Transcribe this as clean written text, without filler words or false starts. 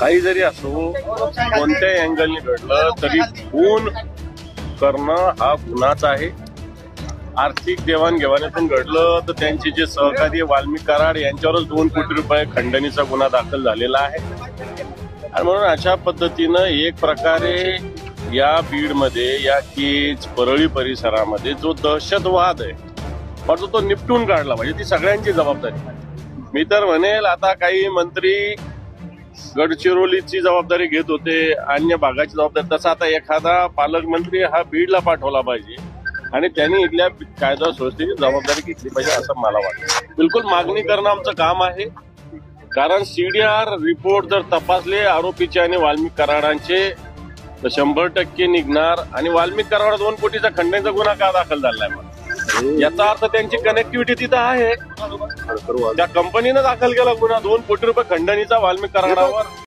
काही जरी असो, कोणत्याही अँगलने घडलं तरी खून करणं हा गुन्हाच आहे. आर्थिक देवाणघेवाणीतून घडलं तर त्यांचे जे सहकारी वाल्मिक कराड यांच्यावरच 2 कोटी रुपये खंडणीचा गुन्हा दाखल झालेला आहे. आणि म्हणून अशा पद्धतीनं एक प्रकारे या बीडमध्ये, या केज परळी परिसरामध्ये जो दहशतवाद आहे मात्र तो निपटून काढला पाहिजे. ती सगळ्यांची जबाबदारी. मी तर म्हणेल आता काही मंत्री गडचिरोलीची जबाबदारी घेत होते, अन्य भागाची जबाबदारी, तसा आता एखादा पालकमंत्री हा बीडला पाठवला पाहिजे आणि त्यांनी इथल्या कायदा सुव्यवस्थेची जबाबदारी घेतली पाहिजे असं मला वाटतं. बिलकुल मागणी करणं आमचं काम आहे. कारण सीडीआर रिपोर्ट जर तपासले आरोपीचे आणि वाल्मिक कराडांचे तर 100% निघणार. आणि वाल्मिक कराड 2 कोटीचा खंडणीचा गुन्हा का दाखल झालाय मग याचा अर्थ त्यांची कनेक्टिव्हिटी तिथं आहे. त्या कंपनीनं दाखल केला गुन्हा 2 कोटी रुपये खंडणीचा वाल्मिक कराडावर.